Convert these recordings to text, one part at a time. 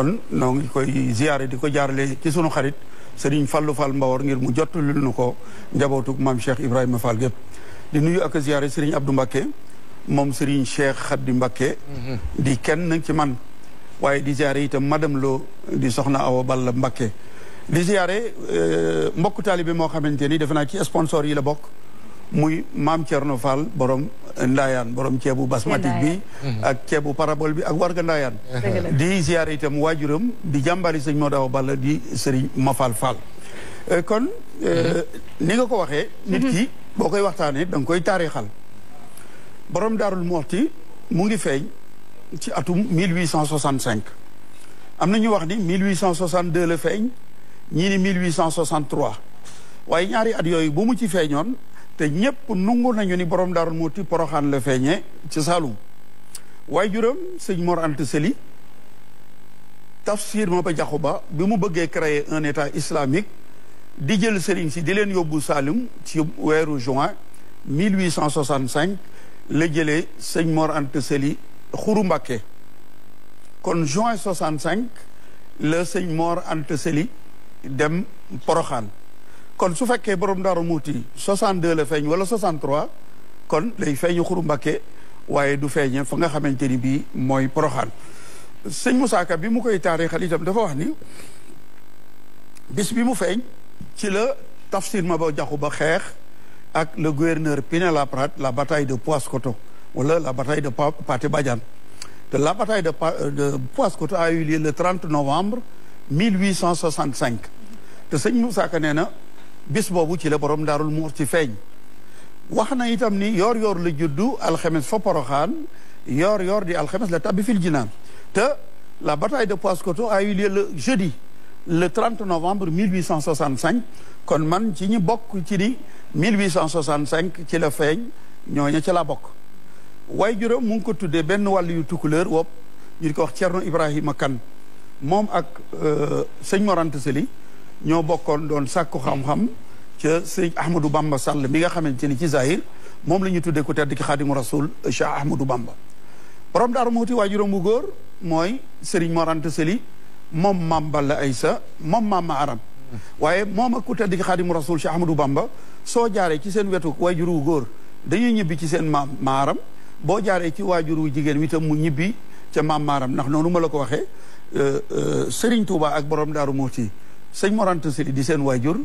kon noo ngi koy ziyaare di ko jaarale ci sunu xarit Serigne Fallou Fall Mbawor ngir mu jottali nu ko njabootug maam Cheikh Ibrahima Fall gépp di nuyu ak ziyaare Serigne Abdou Mbacké moom Serigne Cheikh Khady Mbacké di kenn ci man waaye di ziyaare itam madame Lo di soxna Awa Balla Mbacké di ziyaare mbokk taalibe moo xamante ni defe naa ci sponsor yi la bokk muy maam Thierno Fall borom Ndaayaan borom ceebu basmatique bi ak ceebu parabole bi ak warga Ndaayaan di ziyaare itam waajuram di jàmbari sëñ Modou Awa Balla di Serigne Mafal Fall kon ni nga ko waxee nit ki boo koy waxtaanee da nga koy taarixal borom Daarul Muxti mu ngi feeñ ci atum 1865 am na ñu wax ni 1862 la feeñ ñii ni 1863 waaye ñaari at yooyu bu mu ci feeñoon te ñëpp nungu nañu ni borom Daarul Muxti Poroxaan la feeñee ci Saalum waaye juróom sëñ Mor Anta Sali Tafsir Maba Jaxu Ba bi mu bëggee créer un état islamique di jël sëriñ si di leen yóbbu Saalum ci weeru juin 1865 la jëlee sëñ Mor Anta Sali Xuru Mbàkke kon juin 65 la sëñ Mor Anta Sali dem Poroxaan kon su fekkee borom Daaru Muxti 62 la feeñ wala 63 kon lay feeñu Xuru Mbàkke waaye du feeñe fa nga xamante ni bii mooy Poroxaan sëñ Moussa Ka bi mu koy taarixal itam dafa wax ni bis bi mu feeñ ci la Tafsir Maba Jaxu Ba xeex ak le gouverneur Pinet-Laprade la bataille de Paoskoto wala la bataille de Pathé Badiane te la bataille de Paoskoto a eu lieu le 30 novembre 1865 te sëñ Moussa Ka nee na bis boobu ci la borom Daarul Muxti feeñ wax na itam ni yoor la juddu alxames fa Poroxaan yoor di alxames la tabbi fil jinaan te la bataille de Paoskoto a eu lieu le jeudi le 30 novembre 1865 kon man ci ñi bokk ci ni 1865 ci la feeñ ñooña ci la bokk waaye juróom mu ngi ko tuddee benn wàllu yu tukkuleer wopp ñu di ko wax Cerno Ibrahima Kan moom ak sëñ Mor Anta Sali ñoo bokkoon doon sàkku xam-xam ca sëñ Ahmadou Bamba Sall mi nga xamante ni ci Zahir moom la ñu tuddee ku tedd ki Xaadimu Rasul Cheikh Ahmadou Bamba borom Daaru Muxti waajuram bu góor mooy Serigne Mor Anta Sali moom maam Balla Aysa moom maam ma aram waaye moom ak ku tedd ki Xaadimu Rasul Cheikh Ahmadou Bamba soo jaaree ci seen wetu waajur wu góor dañuy ñibbi ci seen maam ma aram boo jaaree ci waajur wu jigéen wi tam mu ñibbi ca maam ma aram ndax noonu ma la ko waxee Serigne Touba ak borom Daaru Muxti sëñ Mor Anta Sali di seen waajur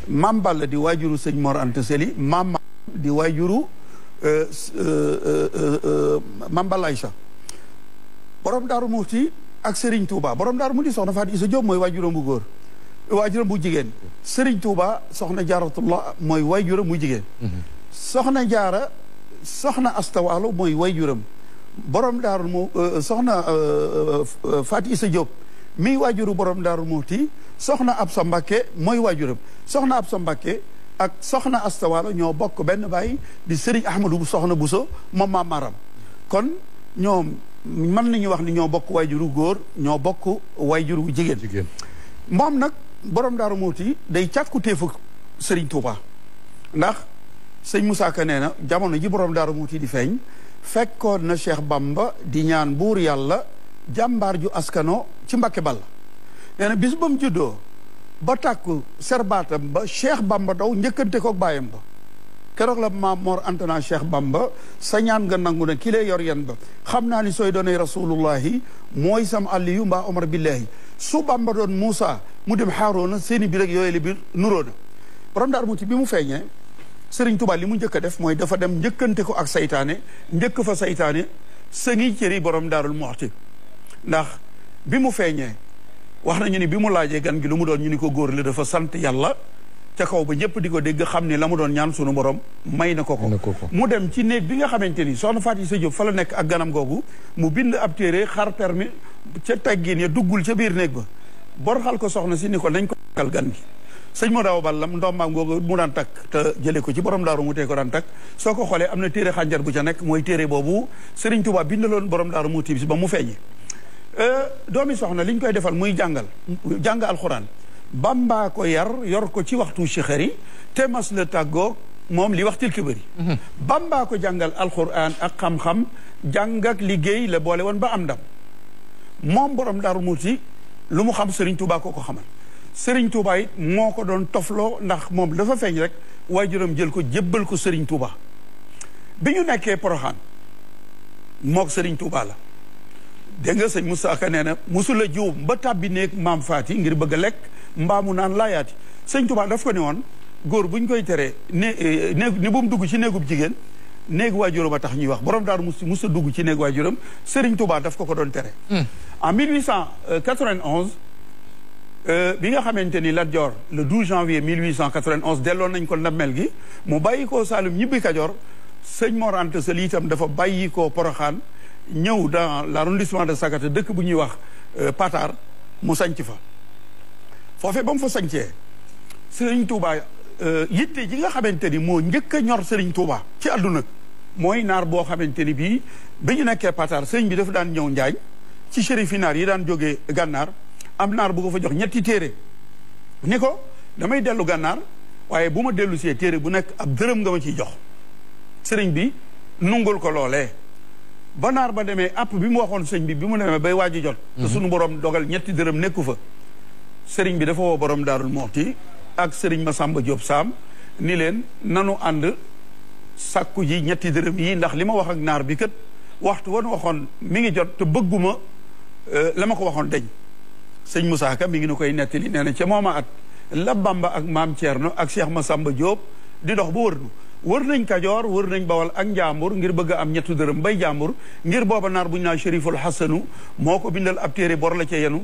maam Balla di waajuru sëñ Mor Anta Sali maam di waajuru maam Balla Aysa borom Daaru Muxti ak Serigne Touba borom Daaru Muxti soxna Fatou Issa Diop mooy waajuram bu góor waajuram bu jigéen Serigne Touba soxna Jaaratullah mooy waajuram bu jigéen soxna Jaara soxna Astawaalo mooy waajuram borom Daaru mu soxna Fatou Issa Diop mi waajuru borom Daaru Muxti soxna Absa Mbakke mooy waajuram soxna Absa Mbakke ak soxna Astawaalo ñoo bokk benn baay di Serigne Ahmadou soxna Bousso moom maam Maram kon ñoom mën nañu wax ni ñoo bokk waajuru góor ñoo bokk waajuru jigéen moom nag borom Daaru Muxti day càkkutéefu Serigne Touba ndax sëñ Moussa Ka nee na jamono ji borom Daaru Muxti di feeñ fekkoon na Cheikh Bamba di ñaan buur yàlla jàmbaar ju askano ci Mbakke Balla nee na bis ba mu juddoo ba tàkku serbaatam ba Cheikh Bamba daw njëkkante koog bàyyam ba keroog la maam Mor Antana Cheikh Bamba sa ñaan nga nangu na ki lay yor yan ba xam naa ni sooy doonay rasulullahi mooy sam Aliyu mbaa Omar billahi su Bamba doon Moussa mu dem Haaruna seeni bi rek yooyu li bi nuróo na borom Daaru Muxti bi mu feeñee Sëriñ Tuubaa li mu njëkk a def mooy dafa dem njëkkante ko ak saytaane njëkk fa saytaane sëngi cëri borom Daarul Muxti ndax bi mu feeñee wax nañu ni bi mu laajee gan gi lu mu doon ñu ni ko góor la dafa sant yàlla ca kaw ba ñëpp di ko dégg xam ne la mu doon ñaan sunu borom may na ko mu dem ci néeg bi nga xamante ni soxna Fatou Issa Diop fa la nekk ak ganam googu mu bind ab téere xar permis ca teggin ya duggul ca biir néeg ba borxal ko soxna si ni ko nañ ko kal gan gi sëñ Modou Awa Balla ndombaam googu mu daan takk te jëlee ko ci borom Daaru Muxti ko daan takk soo ko xoolee am na téere xànjar bu ca nekk mooy téere boobu Serigne Touba bindaloon borom Daaru Muxti bi ba mu feeñi doomi soxna liñ koy defal muy jàng alxuraan Bamba ko yor ko ci waxtu chixari te mas la tàggoog moom li waxtil ki bëri Bamba ko jàngal alxuraan ak xam-xam jàng ak liggéey la boole woon ba am ndam moom borom Daaru Muxti lu mu xam Serigne Touba ko xamal Serigne Touba it moo ko doon tofloo ndax moom dafa feeñ rek waajuram jël ko jébbal ko Serigne Touba bi ñu nekkee Poroxaan mook Serigne Touba la dégg nga sëñ Moussa Ka nee na musula juum ba tàbbi néeg maam Faati ngir bëgg a lekk mbaamu naan laayaati sëñ Touba daf ko ne woon góor buñ koy teree ni bu mu dugg ci néegub jigéen néeg waajuram a tax ñuy wax borom Daaru Muxti musa dugg ci néeg waajuram Serigne Touba daf ko doon tere en 1891 bi nga xamante ni Lat Joor le 12 janvier 1891 delloon nañ ko ndamel gi mu bàyyi koo Saalum ñibbi Kajoor sëñ Mor Anta Sali itam dafa bàyyi koo Poroxaan ñëw dans l'arrondissement de Sagata dëkk bu ñuy wax Patar mu sanc fa foofee ba mu fa sancee Serigne Touba yitte ji nga xamante ni moo njëkk a ñor Serigne Touba ci àdduna mooy naar boo xamante ni bii bi ñu nekkee Patar sëñ bi dafa daan ñëw Njaañ ci shérifi naar yi daan jógee gànnaar am naar bu ko fa jox ñetti téere ni ko damay dellu gànnaar waaye bu ma dellu see téere bu nekk ab dërëm nga ma ciy jox sëriñ bi nungul ko loolee ba naar ba demee app bi mu waxoon sëñ bi mu demee bay waaji jot te sunu borom dogal ñetti dërëm nekku fa sëriñ bi dafa woo borom Daarul Muxti ak sëriñ Masamba Diop Sam ni leen nanu ànd sàkku ji ñetti dërëm yi ndax li ma wax ak naar bi kat waxtu wan waxoon mi ngi jot te bëgguma la ma ko waxoon deñ sëñ Moussa Ka mi ngi nu koy nettali nee na ca mooma at la Bamba ak maam Thierno ak Cheikh Massamba Diop di dox ba wër nañ Kajoor wër nañ Bawal ak Njàmbur ngir bëgg a am ñetti dërëm bay Njàmbur ngir booba naar bu ñu naan Chériful Hassanu moo ko bindal ab téere bor la ca yenu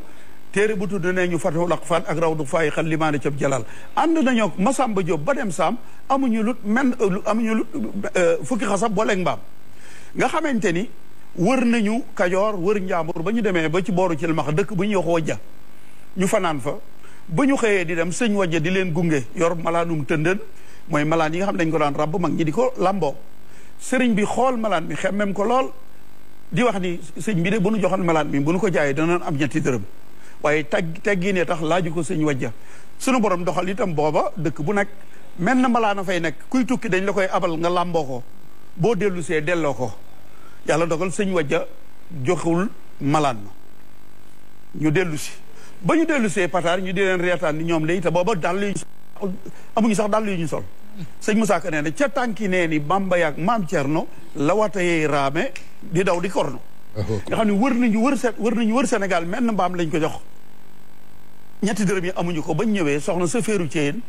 téere bu tudd nee ñu Fathul Aqfal ak Rawdu Faay xal limaane cab jalal ànd nañoo Massamba Diop ba dem Saam amuñu lut fukki xasab booleeg mbaam nga xamante ni wër nañu Kajoor wër Njàmbur ba ñu demee ba ci booru ci Cilmaxa dëkk bu ñuy wax Wajja ñu fanaan fa ba ñu xëyee di dem sëñ Wajja di leen gunge yor malaanum tëndën mooy malaan yi nga xam ne dañ ko daan rabb mag ñi di ko lamboo sëriñ bi xool malaan mi xemmem ko lool di wax ni sëñ bi de bu nu joxoon malaan mi bu nu ko jaayee danañ am ñetti dërëm waaye teggi ne tax laaju ko sëñ Wajja sunu borom doxal itam booba dëkk bu nekk mel na malaan a fay nekk kuy tukki dañ la koy abal nga lamboo ko boo dellu see delloo ko yàlla dogal sëñ Wajja joxul malaan ma ñu dellu si ba ñu dellu see Patar ñu di leen reetaan ni ñoom day te booba dàll yu amuñu sax dàll yu ñu sol sëñ Moussa Ka nee na ca tànki nee ni Bamba yaag maam Thierno la watayey raame di daw di korno nga xam ne wër nañu wër Sénégal menn mbaam lañ ko jox ñetti dërëm yi amuñu ko bañ ñëwee soxna sa féeru Thièyeen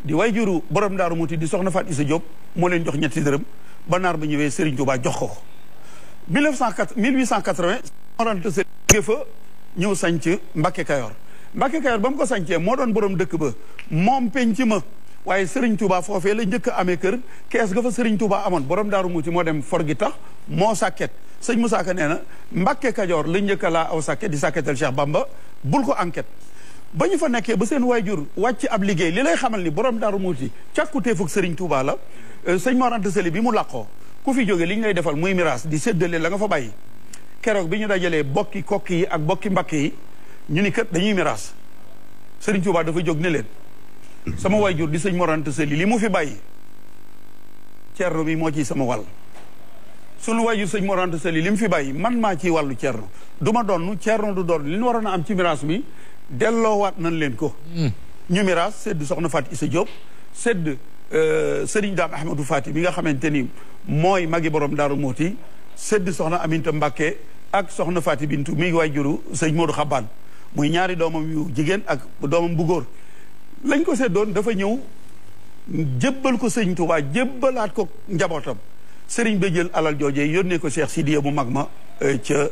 di way juru borom Daaru Muxti di soxna Faat Isa Diop moo leen jox ñetti dërëm ba naar ba ñëwee Serigne Touba jox ko 1880 morante sa jóge fa ñëw sanc Mbakke Kayoor Mbakke Kayoor ba mu ko sancee moo doon borom dëkk ba moom penc ma waaye Serigne Touba foofee la njëkk a amee kër kees ga fa Serigne Touba amoon borom Daaru Muxti moo dem for gi tax moo sàkket sëñ Moussa Ka nee na Mbakke Kajoor la njëkk a laa aw sàkket di sàkketal Cheikh Bamba bul ko enquête ba ñu fa nekkee ba seen waajur wàcc ab liggéey li lay xamal ni borom Daaru Muxti càkkutéefug Serigne Touba la sëñ Mor Anta Sali bi mu làqoo ku fi jóge li ñu lay defal muy miraas di séddale la nga fa bàyyi keroog bi ñu dajalee bokki kokki yi ak bokki mbakke yi ñu ni kat dañuy miraas Serigne Touba dafa jóg ne leen sama waajur di sëñ Mor Anta Sali li mu fi bàyyi Ceerno bi moo ciy sama wàll sunu waajur sëñ Mor Anta Sali li mu fi bàyyi man maa ciy wàllu Ceerno du ma donn Ceerno du doon li ñu waroon a am ci miraas mi delloowaat nañ leen ko ñu miraas sedd soxna Faat Isa Diop sedd Serigne Daam Ahmadou Faati mi nga xamante ni mooy magi borom Daaru Muxti sedd soxna Aminta Mbakke ak soxna Faati Bintu mi ngi waajuru sëñ Modou Xabaan muy ñaari doomam yu jigéen ak doomam bu góor lañ ko seddoon dafa ñëw jébbal ko sëñ Touba jébbalaat ko njabootam sëriñ ba jël alal joojee yónnee ko Cheikh Sidiya mu mag ma ca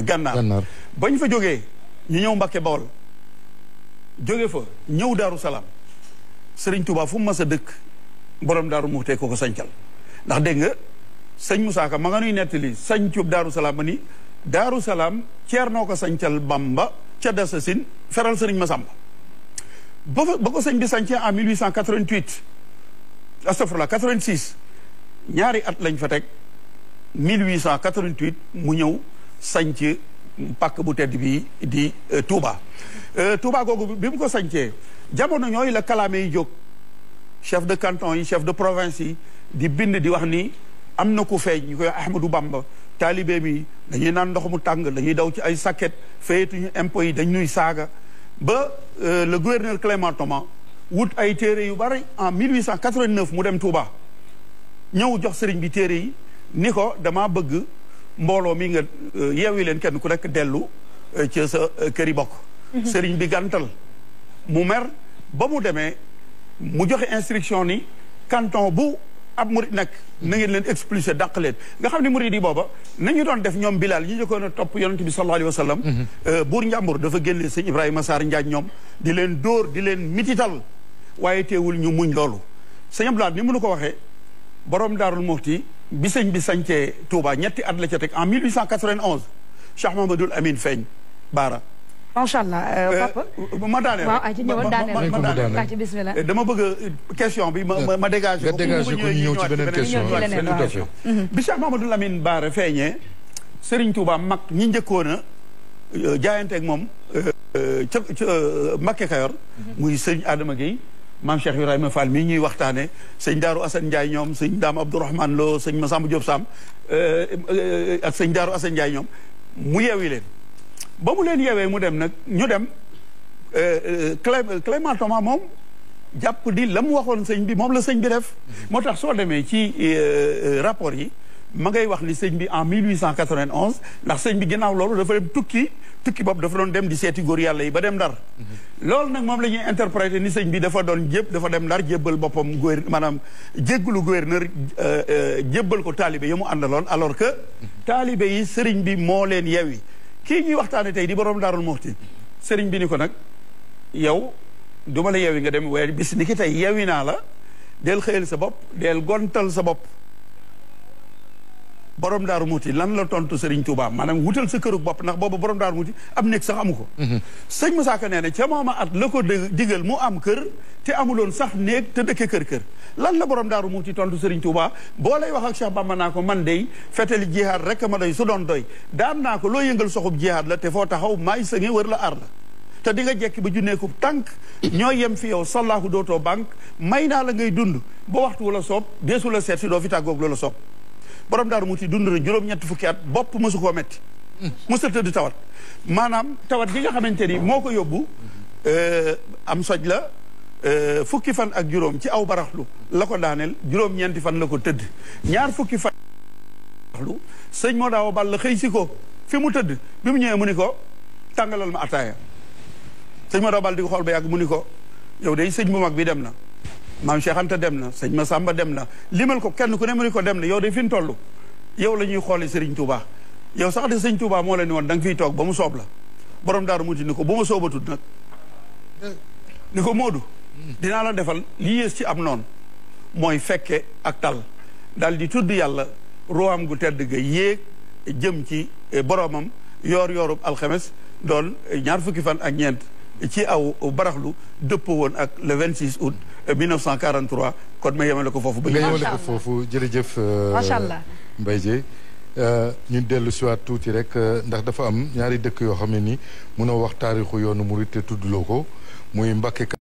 Gànnaar bañ fa jógee ñu ñëw Mbakke Bawol jóge fa ñëw Daaru Salaam sëriñ Touba fu mu mas a dëkk borom Daaru Muxti ko sañcal ndax dégg nga sëñ Moussa Ka ma nga nuy nettali sañcub Daaru Salaam ba ni Daaru Salaam Ceernoo ko sañcal Bamba ca Dasasin feral sëriñ Masamba ba ko sëñ bi sañcee en 1888 astafurlah 86 ñaari at lañ fa teg 1888 mu ñëw sañc pàkk bu tedd bi di Touba Touba googu bi mu ko sañcee jamono ñooyu la kalaame yi jóg chef de canton yi chef de province yi di bind di wax ni am na ku feeñ ñu koy Ahmadou Bamba taalibe mi dañuy naan ndox mu tàng dañuy daw ci ay sàkket fayetuñu impôts yi dañ ñuy saaga ba le gouverneur Clément Thomas wut ay téere yu bari en 1889 mu dem Touba ñëw jox sëriñ bi téere yi ni ko dama bëgg mbooloo mi nga yeewi leen kenn ku nekk dellu ci sa kër yi bokk sëriñ bi gàntal mu mer ba mu demee mu joxe instruction ni canton bu ab murid nekk na ngeen leen expulsé dàq leen nga xam ne murid yi booba nañu doon def ñoom Bilal ñi njëkkoon a topp yonent bi sallallahu alayhi wa sallam buur Njàmbur dafa génne sëñ Ibrahima Sarr Njaañ ñoom di leen dóor di leen mitital waaye teewul ñu muñ loolu sëñ Abdoulaye ni mu nu ko waxee borom Daarul Muxti bi sëñ bi sañcee Touba ñetti at la ca teg en 1891 Cheikh Mamadou Amine feeñ Baara. macha allah papa. ma daaneel waaw ay ci ñëwoon daaneel ci bismillah. dama bëgg question bi ma dégagé ko. ñu ñëw ci beneen question. bi Cheikh Mamadou Amine Baara feeñee Serigne Touba mag ñi njëkkoon a jaayanteeg moom ca Mbacké Kayor. muy sëñ Adama Gueye. maam Cheikh Ibrahima Fall mii ñuy waxtaane sëñ Daaru Assane Ndiaye ñoom sëñ Daam Abdourahmane Lo sëñ Massamba Diop Sam ak sëñ Daaru Assane Ndiaye ñoom mu yeewi leen ba mu leen yeewee mu dem nag ñu dem Clément Thomas moom jàpp di la mu waxoon sëñ bi moom la sëñ bi def moo tax soo demee ci rapport yi ma ngay wax ni sëñ bi en 1891 ndax sëñ bi ginnaaw loolu dafa dem tukki boobu dafa doon dem di seeti góor yàlla yi ba dem Ndar loolu nag moom la ñuy interpréter ni sëñ bi dafa dem Ndar jébbal boppam maanaam jéggalu gouverneur jébbal ko taalibe yi mu àndaloon alors que taalibe yi sëriñ bi moo leen yewi kii ñuy waxtaane tey di borom Daarul Muxti sëriñ bi ni ko nag yow duma la yewi nga dem waaye bis ni ki tey yewi naa la del xëyal sa bopp del gontal sa bopp borom Daaru Muxti lan la tontu Serigne Touba maanaam wutal sa kërug bopp ndax boobu borom Daaru Muxti am nekk sax amu ko sëñ Moussa Ka nee na ca mooma at la ko digal mu am kër te amuloon sax néeg te dëkke kër lan la borom Daaru Muxti tontu Serigne Touba boo lay wax ak Cheikh Bamba naa ko man dey fetali jihaad rek ma doy su doon doy daan naa ko loo yëngal soxub jihaad la te foo taxaw maay sënge wër la aar la te di nga jekki ba junneeku tànk ñoo yem fi yow sallaahu dootoo banque may naa la ngay dund ba waxtu wala soob deesu la seet si doo fi tàggoog loola soob borom Daaru Muxti dund na juróom-ñetti fukki at bopp mësu koo metti mësa tëdd tawat maanaam tawat gi nga xamante ni moo ko yóbbu am soj la fukki fan ak juróom ci aw baraxlu la ko daaneel juróom-ñeenti fan la ko tëdd ñaar fukki fan baraxlu sëñ moo daaw bal la xëy si ko fi mu tëdd bi mu ñëwee mu ni ko tàngalal ma ataaya sëñ moo daaw bal di ko xool ba yàgg mu ni ko yow day sëñ bu mag bi dem na maam Cheikh Anta dem na sëñ Massamba dem na limal ko kenn ku ne mu ni ko dem na yow de fi mu toll yow la ñuy xoole Serigne Touba yow sax de sëñ Touba moo la ni woon da nga fiy toog ba mu soob la borom Daaru Muxti ni ko bu ma soobatut nag ni ko Moodu dinaa la defal li yées ci am noonu mooy fekke ak tal daal di tudd yàlla ruwaam gu tedd ga yéeg jëm ci boromam yoorub alxames doon ñaar fukki fan ak ñeent ci aw baraxlu dëpp woon ak le 26 août 1943 kon ma yemale ko foofu. nga yemale ko foofu jërëjëf. macha allah Mbaye Dieye ñu dellu si waat tuuti rek ndax dafa am ñaari dëkk yoo xam ne ni munoo wax taarixu yoonu murit te tuddloo ko muy Mbacké